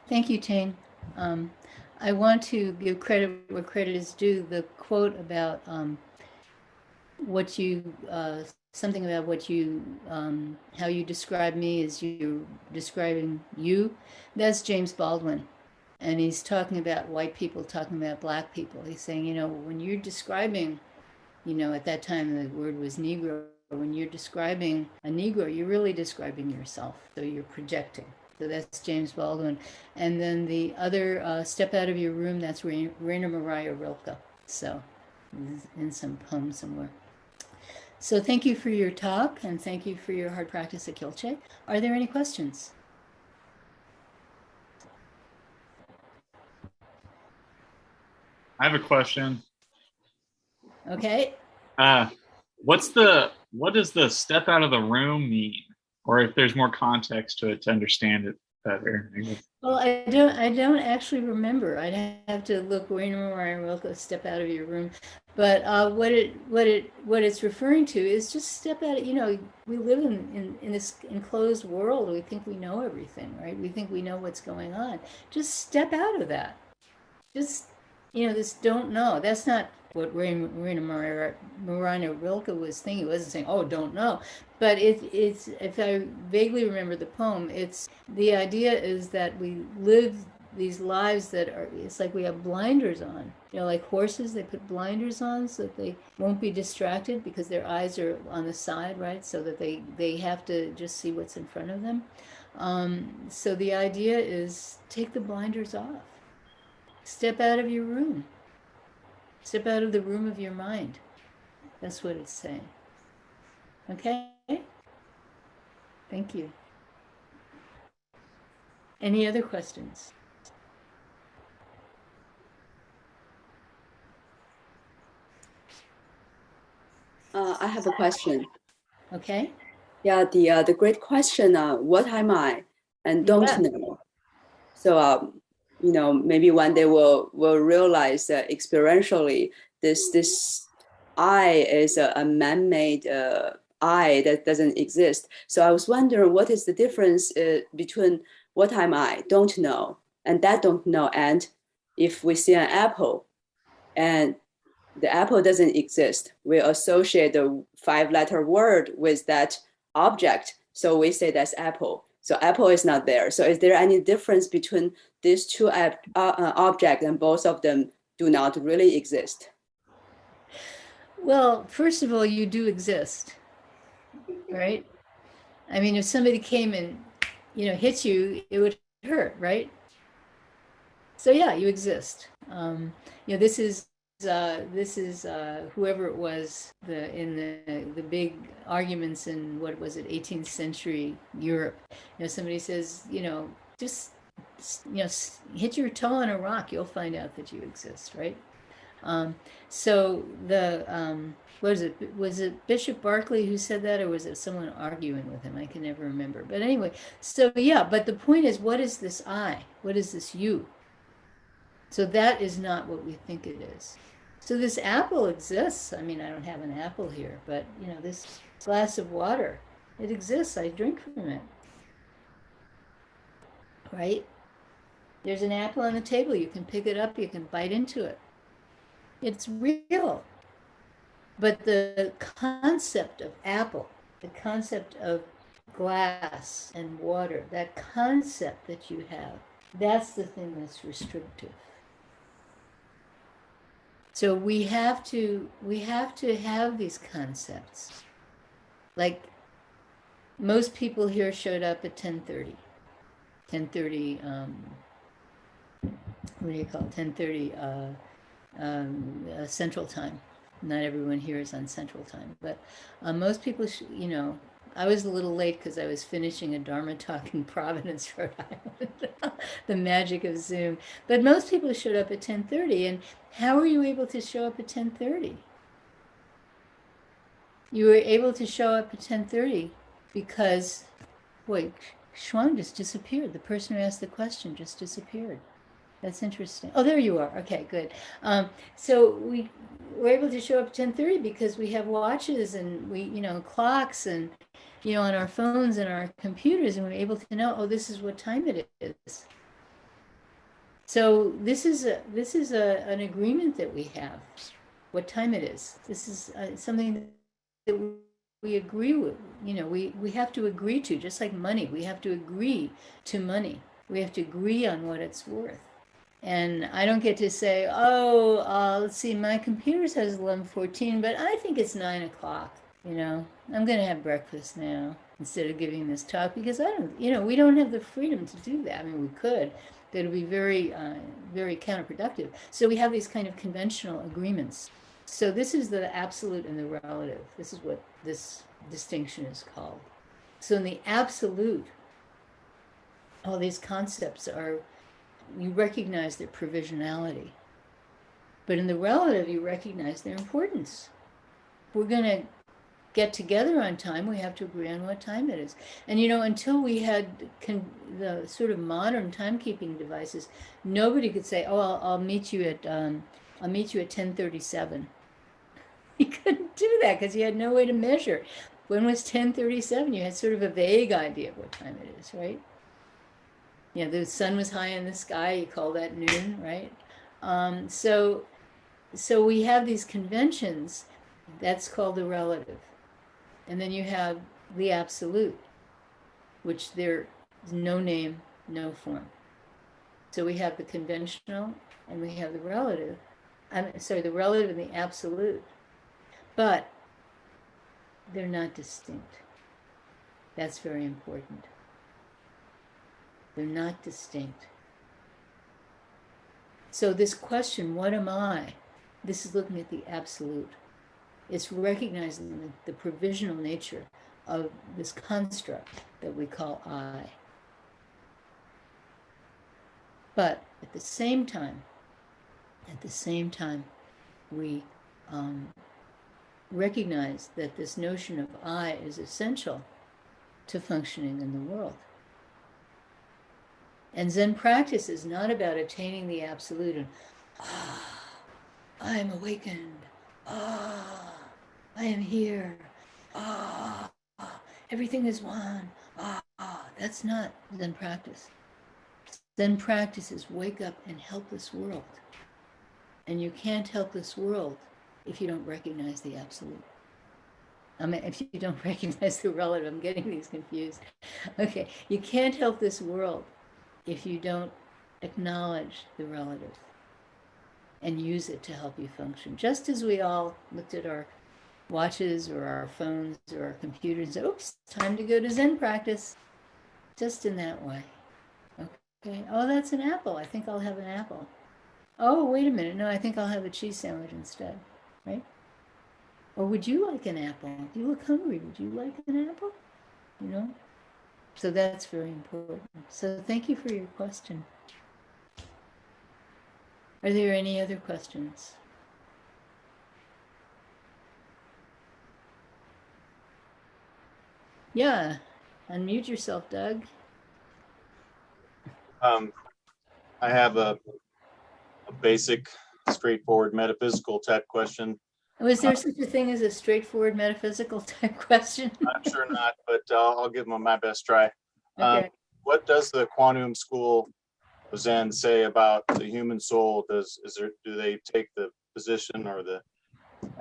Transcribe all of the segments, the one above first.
Thank you, Tane. I want to give credit where credit is due. The quote about what you, something about what you, how you describe me as you describing you, that's James Baldwin. And he's talking about white people talking about black people. He's saying, when you're describing, at that time the word was Negro, when you're describing a Negro, you're really describing yourself. So you're projecting. So that's James Baldwin. And then the other, Step Out of Your Room, that's Rainer Maria Rilke. So in some poem somewhere. So thank you for your talk, and thank you for your hard practice at Kilche. Are there any questions? I have a question. Okay. What does the step out of the room mean? Or if there's more context to it to understand it better. Well, I don't actually remember. I'd have to look Rainer Maria Rilke, Step Out of Your Room. But what it's referring to is just step out. We live in this enclosed world. We think we know everything, right? We think we know what's going on. Just step out of that. Just this don't know. That's not what Rainer Maria Rilke was thinking. He wasn't saying, "Oh, don't know," but it's if I vaguely remember the poem, it's the idea is that we live these lives that are. It's like we have blinders on. Like horses, they put blinders on so that they won't be distracted because their eyes are on the side, right? So that they have to just see what's in front of them. So the idea is take the blinders off. Step out of your room. Step out of the room of your mind. That's what it's saying. Okay? Thank you. Any other questions? I have a question. Okay. Yeah, the great question, what am I and don't know? So, maybe one day we'll realize that experientially this I is a man-made I that doesn't exist. So I was wondering what is the difference between what am I, don't know, and that don't know, and if we see an apple and the apple doesn't exist, we associate the 5-letter word with that object. So we say that's apple. So apple is not there. So is there any difference between these two objects and both of them do not really exist? Well, first of all, you do exist, right? I mean, if somebody came and, hit you, it would hurt, right? So yeah, you exist. This is whoever it was in the big arguments in what was it 18th century Europe. Somebody says, just hit your toe on a rock, you'll find out that you exist, right? So what is it? Was it Bishop Berkeley who said that, or was it someone arguing with him? I can never remember. But anyway, so yeah. But the point is, what is this I? What is this you? So that is not what we think it is. So this apple exists. I mean, I don't have an apple here, but this glass of water, it exists. I drink from it. Right? There's an apple on the table. You can pick it up. You can bite into it. It's real. But the concept of apple, the concept of glass and water, that concept that you have, that's the thing that's restrictive. So we have to have these concepts. Like most people here showed up at 10:30. 10:30 what do you call it? 10:30 Central Time. Not everyone here is on Central Time, but most people, I was a little late because I was finishing a Dharma talk in Providence, Rhode Island. The magic of Zoom. But most people showed up at 10:30. And how were you able to show up at 10:30? You were able to show up at 10:30 because, boy, Schwang just disappeared. The person who asked the question just disappeared. That's interesting. Oh, there you are. Okay, good. So we were able to show up at 10:30 because we have watches and we, clocks and, on our phones and our computers, and we're able to know, oh, this is what time it is. So this is an agreement that we have, what time it is. This is something that we agree with. You know, we have to agree to, just like money. We have to agree to money. We have to agree on what it's worth. And I don't get to say, oh, let's see, my computer says 11:14, but I think it's 9 o'clock. You know, I'm going to have breakfast now instead of giving this talk, because I don't, you know, we don't have the freedom to do that. I mean, we could, but it would be very, very counterproductive. So we have these kind of conventional agreements. So this is the absolute and the relative. This is what this distinction is called. So in the absolute, all these concepts are, you recognize their provisionality. But in the relative, you recognize their importance. If we're going to get together on time, we have to agree on what time it is. And, you know, until we had the sort of modern timekeeping devices, nobody could say, oh, I'll meet you at 10:37. You couldn't do that because you had no way to measure. When was 10:37? You had sort of a vague idea of what time it is, right? You know, the sun was high in the sky, you call that noon, right? So we have these conventions, that's called the relative. And then you have the absolute, which there is no name, no form. So we have the conventional and we have the relative. The relative and the absolute. But they're not distinct. That's very important. They're not distinct. So this question, what am I? This is looking at the absolute. It's recognizing the provisional nature of this construct that we call I. But at the same time, we recognize that this notion of I is essential to functioning in the world. And Zen practice is not about attaining the absolute and, I am awakened. I am here. Everything is one. That's not Zen practice. Zen practice is wake up and help this world. And you can't help this world if you don't recognize the absolute. I mean, if you don't recognize the relative, I'm getting these confused. Okay, you can't help this world if you don't acknowledge the relative and use it to help you function. Just as we all looked at our watches or our phones or our computers and said, oops, time to go to Zen practice. Just in that way. Okay, oh, that's an apple. I think I'll have an apple. Oh, wait a minute. No, I think I'll have a cheese sandwich instead, right? Or would you like an apple? You look hungry. Would you like an apple? You know? So that's very important. So thank you for your question. Are there any other questions? Yeah, unmute yourself, Doug. I have a basic, straightforward metaphysical type question. Was there such a thing as a straightforward metaphysical type question? I'm sure not, but I'll give them my best try. Okay. What does the quantum school of Zen say about the human soul? Do they take the position or the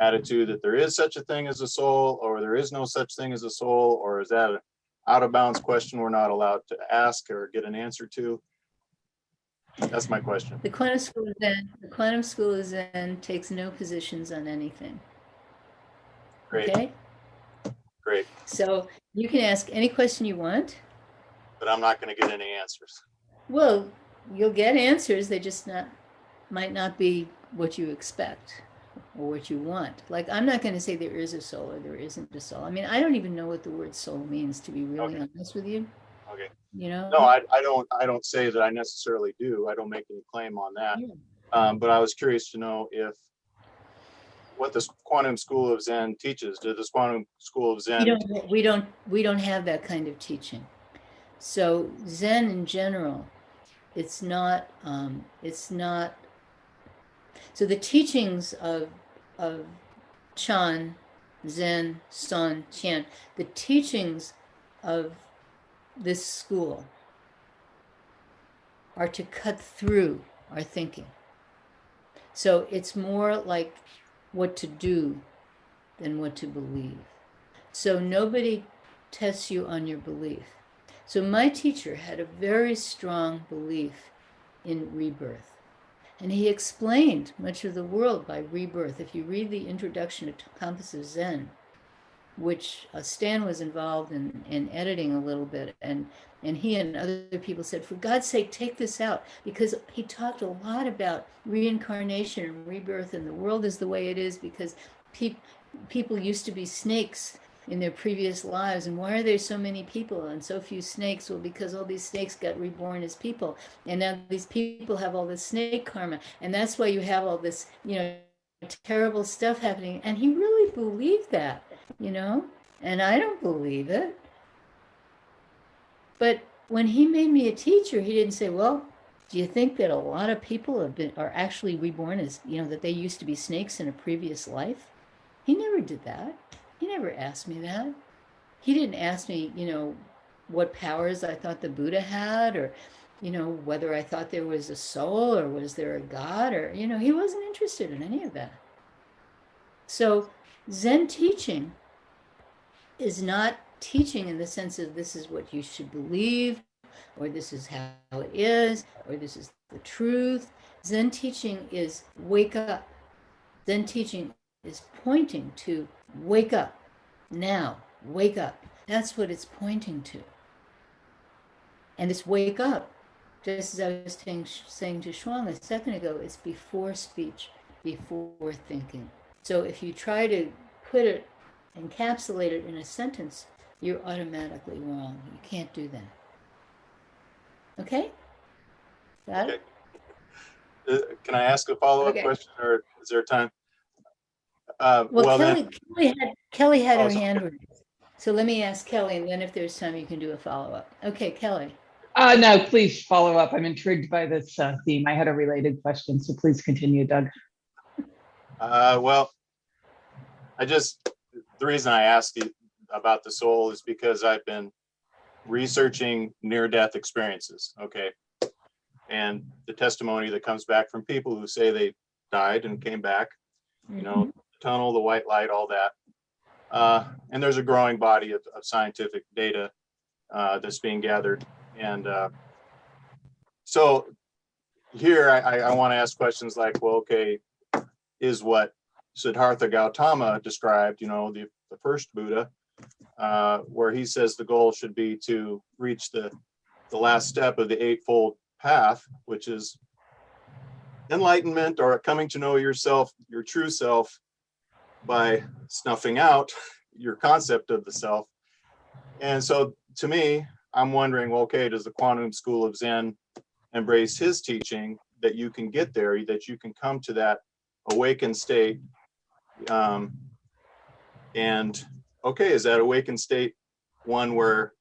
attitude that there is such a thing as a soul, or there is no such thing as a soul, or is that an out of bounds question we're not allowed to ask or get an answer to? That's my question. The quantum school of Zen takes no positions on anything. Great. Okay? Great. So you can ask any question you want. But I'm not going to get any answers. Well, you'll get answers. They just might not be what you expect or what you want. Like, I'm not going to say there is a soul or there isn't a soul. I mean, I don't even know what the word soul means, to be really honest with you. Okay. You know? No, I don't say that I necessarily do. I don't make any claim on that. Yeah. But I was curious to know if what this quantum school of Zen teaches. Did this quantum school of Zen? We don't have that kind of teaching. So Zen in general, it's not. So the teachings of Chan, Zen, Son, Tian, the teachings of this school are to cut through our thinking. So it's more like what to do than what to believe. So nobody tests you on your belief. So my teacher had a very strong belief in rebirth. And he explained much of the world by rebirth. If you read the introduction to Compass of Zen, which Stan was involved in editing a little bit, and he and other people said, for God's sake, take this out, because he talked a lot about reincarnation and rebirth, and the world is the way it is because people used to be snakes in their previous lives, and why are there so many people and so few snakes? Well, because all these snakes got reborn as people, and now these people have all this snake karma, and that's why you have all this, terrible stuff happening. And he really believed that, and I don't believe it. But when he made me a teacher, he didn't say, well, do you think that a lot of people are actually reborn as, that they used to be snakes in a previous life? He never did that. He never asked me that. He didn't ask me, what powers I thought the Buddha had, or, whether I thought there was a soul, or was there a God, or, he wasn't interested in any of that. So Zen teaching is not teaching in the sense of this is what you should believe, or this is how it is, or this is the truth. Zen teaching is wake up. Zen teaching is pointing to wake up now, wake up. That's what it's pointing to. And it's wake up, just as I was saying to Shuang a second ago, it's before speech, before thinking. So if you try to encapsulate it in a sentence, you're automatically wrong. You can't do that. Okay? Got it? Can I ask a follow-up question, or is there time? Kelly had her hand raised. So let me ask Kelly, and then if there's time, you can do a follow-up. Okay, Kelly. No, please follow up. I'm intrigued by this theme. I had a related question, so please continue, Doug. Well, the reason I asked you about the soul is because I've been researching near-death experiences, okay? And the testimony that comes back from people who say they died and came back, the tunnel, the white light, all that. And there's a growing body of scientific data that's being gathered. And so here I want to ask questions like, well, okay, is what Siddhartha Gautama described, the first Buddha, where he says the goal should be to reach the last step of the Eightfold Path, which is enlightenment, or coming to know yourself, your true self, by snuffing out your concept of the self. And so to me, I'm wondering, well, okay, does the Quantum School of Zen embrace his teaching that you can get there, that you can come to that awakened state? And okay, is that awakened state one where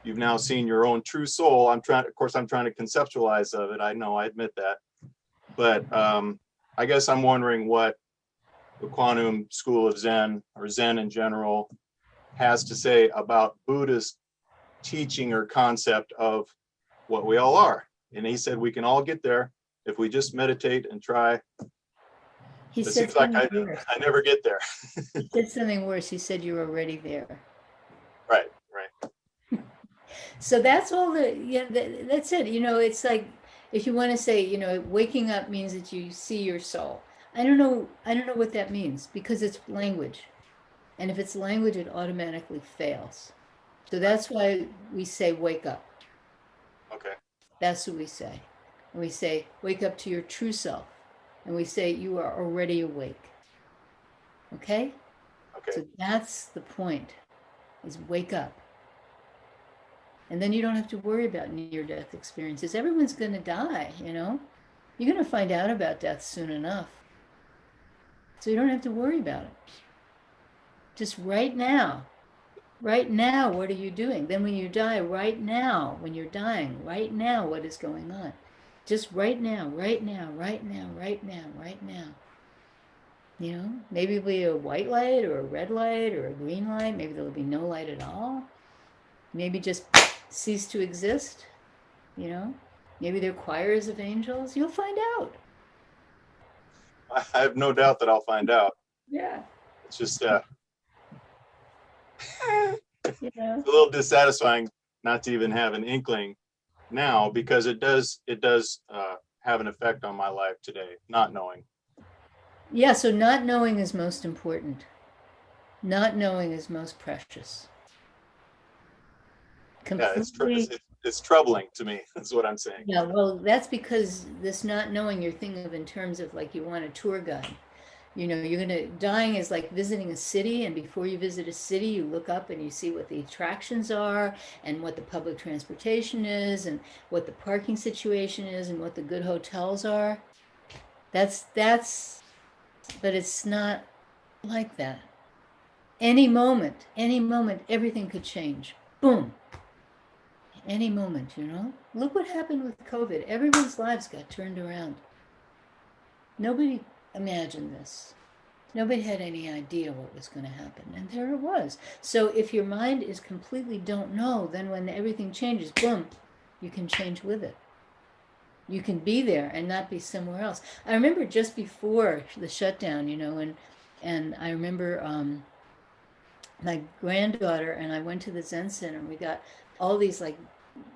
you've now seen your own true soul? I'm trying to conceptualize of it. I know, I admit that. But I guess I'm wondering what the Quantum School of Zen, or Zen in general, has to say about Buddha's teaching or concept of what we all are. And he said we can all get there if we just meditate and try. It seems like I never get there. He said something worse. He said you're already there. Right. So that's all that's it. It's like, if you want to say, waking up means that you see your soul. I don't know what that means, because it's language. And if it's language, it automatically fails. So that's why we say wake up. Okay. That's what we say. And we say wake up to your true self. And we say you are already awake. Okay? Okay. So that's the point, is wake up. And then you don't have to worry about near-death experiences. Everyone's going to die, You're going to find out about death soon enough. So you don't have to worry about it. Just right now, what are you doing? Then when you die, right now, when you're dying, right now, what is going on? Just right now. Maybe it'll be a white light or a red light or a green light. Maybe there'll be no light at all. Maybe just cease to exist. You Maybe they're choirs of angels. You'll find out. I have no doubt that I'll find out. Yeah. It's just You it's know. a little dissatisfying not to even have an inkling now, because it does have an effect on my life today, not knowing. Yeah, so not knowing is most important. Not knowing is most precious. Yeah, Completely. it's troubling to me. That's what I'm saying. Yeah, well, that's because this not knowing you're thinking of in terms of like you want a tour guide. You know, dying is like visiting a city, and before you visit a city, you look up and you see what the attractions are and what the public transportation is and what the parking situation is and what the good hotels are. That's, but it's not like that. Any moment, everything could change. Boom. Any moment, you know? Look what happened with COVID. Everyone's lives got turned around. Nobody imagined this. Nobody had any idea what was going to happen. And there it was. So if your mind is completely don't know, then when everything changes, boom, you can change with it. You can be there and not be somewhere else. I remember just before the shutdown, you know, and I remember my granddaughter and I went to the Zen Center and we got all these like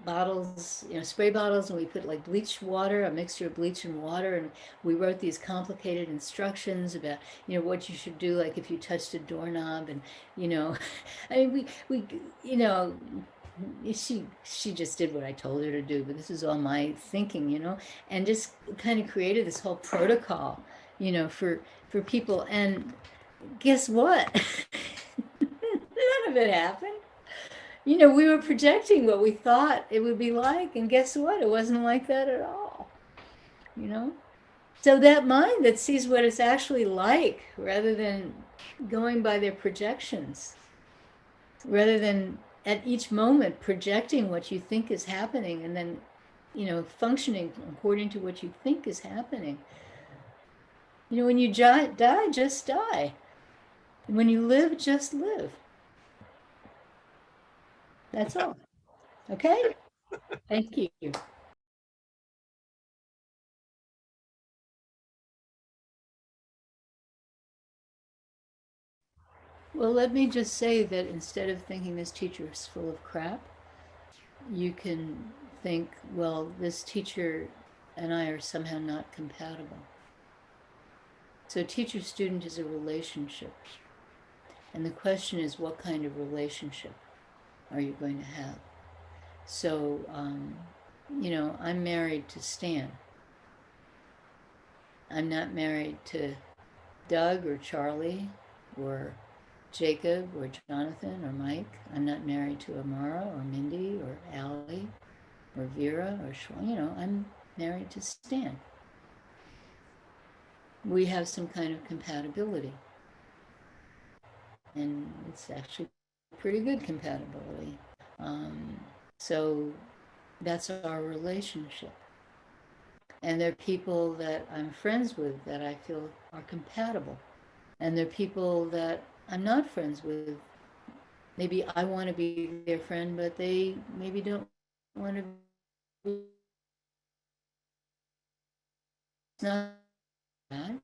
bottles, you know, spray bottles, and we put like bleach water, a mixture of bleach and water, and we wrote these complicated instructions about, you know, what you should do, like if you touched a doorknob, and you know, I mean, we, you know, she just did what I told her to do, but this is all my thinking, you know, and just kind of created this whole protocol, you know, for people, and guess what? None of it happened. You know, we were projecting what we thought it would be like, and guess what? It wasn't like that at all. You know? So that mind that sees what it's actually like rather than going by their projections, rather than at each moment projecting what you think is happening and then, you know, functioning according to what you think is happening. You know, when you die, just die. When you live, just live. That's all. Okay? Thank you. Well, let me just say that instead of thinking this teacher is full of crap, you can think, well, this teacher and I are somehow not compatible. So teacher-student is a relationship. And the question is, what kind of relationship are you going to have? So, you know, I'm married to Stan. I'm not married to Doug or Charlie or Jacob or Jonathan or Mike. I'm not married to Amara or Mindy or Allie or Vera or you know, I'm married to Stan. We have some kind of compatibility. And it's actually pretty good compatibility. So that's our relationship. And there are people that I'm friends with that I feel are compatible. And there are people that I'm not friends with. Maybe I want to be their friend, but they maybe don't want to be. It's not bad.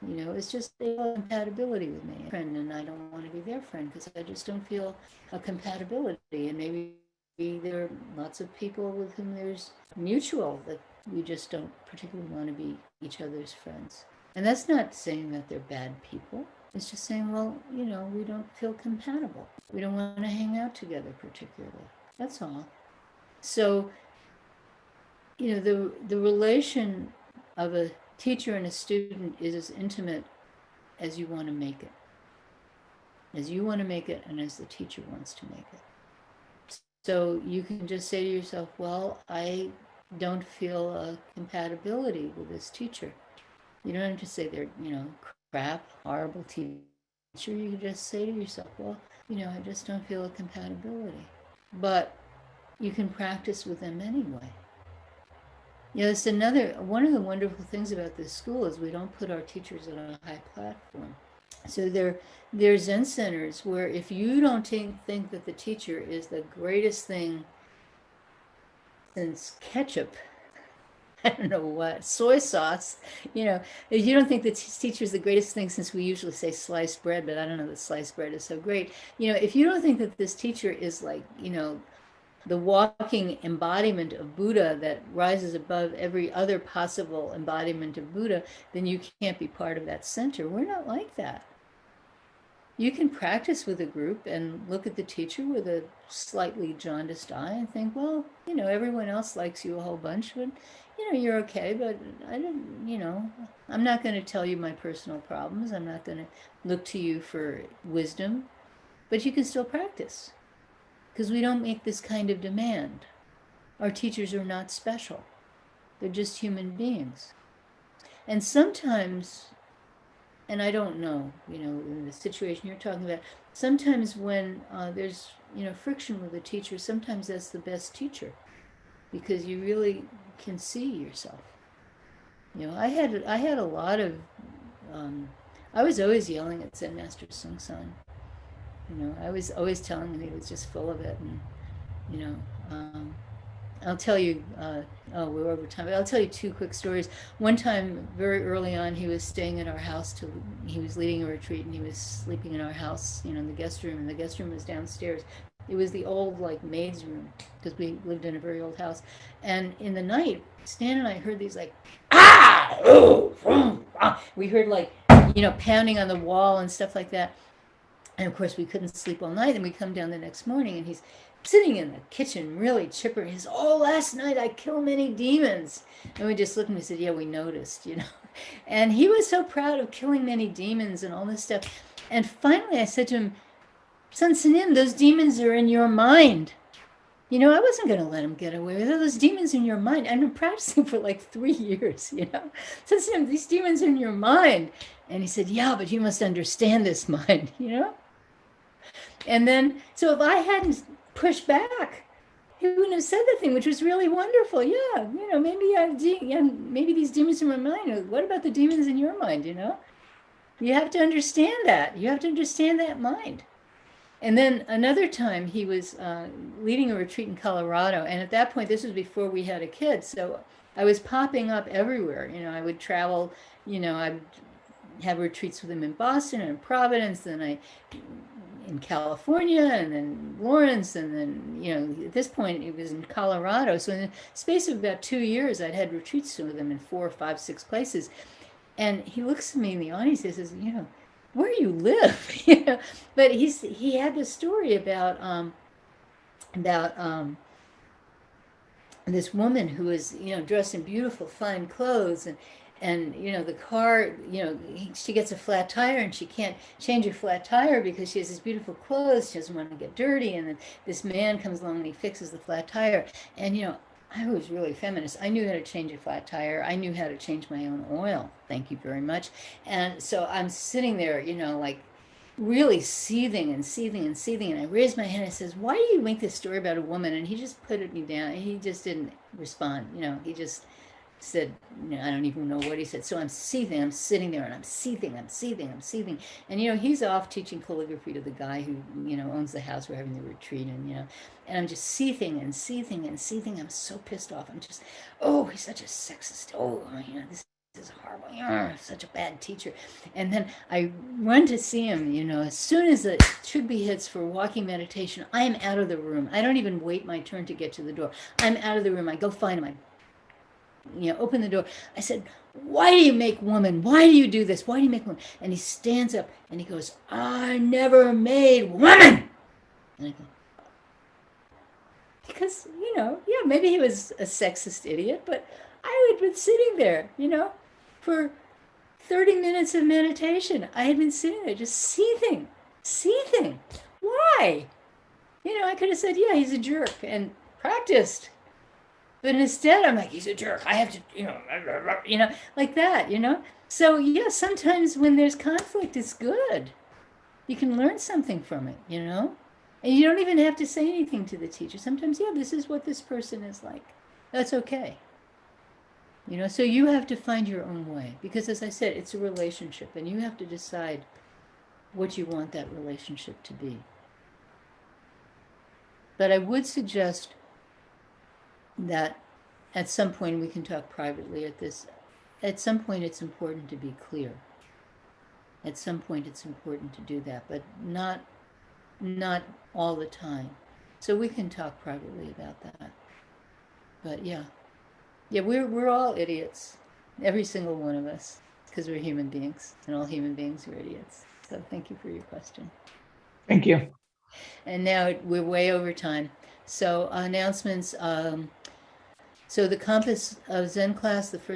You know, it's just they have compatibility with me. Friend, and I don't want to be their friend because I just don't feel a compatibility. And maybe there are lots of people with whom there's mutual that we just don't particularly want to be each other's friends. And that's not saying that they're bad people. It's just saying, well, you know, we don't feel compatible. We don't want to hang out together particularly. That's all. So, you know, the relation of a teacher and a student is as intimate as you want to make it. As you want to make it and as the teacher wants to make it. So you can just say to yourself, well, I don't feel a compatibility with this teacher. You don't have to say they're, you know, crap, horrible teacher. You can just say to yourself, well, you know, I just don't feel a compatibility. But you can practice with them anyway. You know, it's one of the wonderful things about this school is we don't put our teachers on a high platform. So they're Zen centers where if you don't think that the teacher is the greatest thing instance, ketchup. I don't know what, soy sauce, you know, if you don't think that teacher is the greatest thing, since we usually say sliced bread, but I don't know that sliced bread is so great. You know, if you don't think that this teacher is like, you know, the walking embodiment of Buddha that rises above every other possible embodiment of Buddha, then you can't be part of that center. We're not like that. You can practice with a group and look at the teacher with a slightly jaundiced eye and think, well, you know, everyone else likes you a whole bunch, but, you know, you're okay, but I didn't, you know, I'm not going to tell you my personal problems. I'm not going to look to you for wisdom, but you can still practice because we don't make this kind of demand. Our teachers are not special. They're just human beings. And sometimes, and I don't know, you know, in the situation you're talking about, sometimes when there's, you know, friction with a teacher, sometimes that's the best teacher because you really can see yourself. You know, I had a lot of, I was always yelling at Zen Master Sung San. You know, I was always telling him he was just full of it. And, you know, I'll tell you, oh, we're over time, but I'll tell you two quick stories. One time, very early on, he was staying at our house. He was leading a retreat, and he was sleeping in our house, you know, in the guest room, and the guest room was downstairs. It was the old, like, maid's room, because we lived in a very old house. And in the night, Stan and I heard these, like, ah! Ooh, ah! We heard, like, you know, pounding on the wall and stuff like that. And of course, we couldn't sleep all night. And we come down the next morning, and he's sitting in the kitchen, really chipper. He says, oh, last night I killed many demons. And we just looked and we said, yeah, we noticed, you know. And he was so proud of killing many demons and all this stuff. And finally, I said to him, Son Sanim, those demons are in your mind. You know, I wasn't going to let him get away with it. Those demons in your mind. I've been practicing for like 3 years, you know. Son Sanim, these demons are in your mind. And he said, yeah, but you must understand this mind, you know. And then, so if I hadn't pushed back, he wouldn't have said the thing, which was really wonderful. Yeah, you know, maybe these demons in my mind. What about the demons in your mind? You know, you have to understand that. You have to understand that mind. And then another time, he was leading a retreat in Colorado, and at that point, this was before we had a kid, so I was popping up everywhere. You know, I would travel. You know, I'd have retreats with him in Boston and in Providence, then in California, and then Lawrence, and then, you know, at this point it was in Colorado. So in the space of about 2 years, I'd had retreats with him in 4, 5, 6 places. And he looks at me in the audience and says, you know, where you live, you know. But he had this story about this woman who was, you know, dressed in beautiful, fine clothes, and you know, the car, you know, she gets a flat tire and she can't change her flat tire because she has these beautiful clothes. She doesn't want to get dirty. And then this man comes along and he fixes the flat tire. And, you know, I was really feminist. I knew how to change a flat tire. I knew how to change my own oil. Thank you very much. And so I'm sitting there, you know, like really seething and seething and seething. And I raised my hand and I says, why do you make this story about a woman? And he just put me down. And he just didn't respond. You know, he just said, you know, I don't even know what he said. So I'm seething. I'm sitting there and I'm seething. And, you know, he's off teaching calligraphy to the guy who, you know, owns the house we're having the retreat in, you know. And I'm just seething. I'm so pissed off. I'm just, oh, he's such a sexist. Oh, you know, this is horrible. Such a bad teacher. And then I run to see him, you know, as soon as the Chugby hits for walking meditation, I am out of the room. I don't even wait my turn to get to the door. I'm out of the room. I go find him. I, you know, open the door. I said, why do you make woman? Why do you do this? Why do you make woman? And he stands up and he goes, I never made woman. And I go, because, you know, yeah, maybe he was a sexist idiot, but I had been sitting there, you know, for 30 minutes of meditation. I had been sitting there just seething. Why? You know, I could have said, yeah, he's a jerk and practiced. But instead, I'm like, he's a jerk. I have to, you know, like that, you know. So, yeah, sometimes when there's conflict, it's good. You can learn something from it, you know. And you don't even have to say anything to the teacher. Sometimes, yeah, this is what this person is like. That's okay. You know, so you have to find your own way. Because, as I said, it's a relationship. And you have to decide what you want that relationship to be. But I would suggest that at some point we can talk privately at this. At some point, it's important to be clear. At some point, it's important to do that, but not all the time. So we can talk privately about that. But yeah, we're all idiots, every single one of us, because we're human beings, and all human beings are idiots. So thank you for your question. Thank you. And now we're way over time. So announcements. So the Compass of Zen class, the first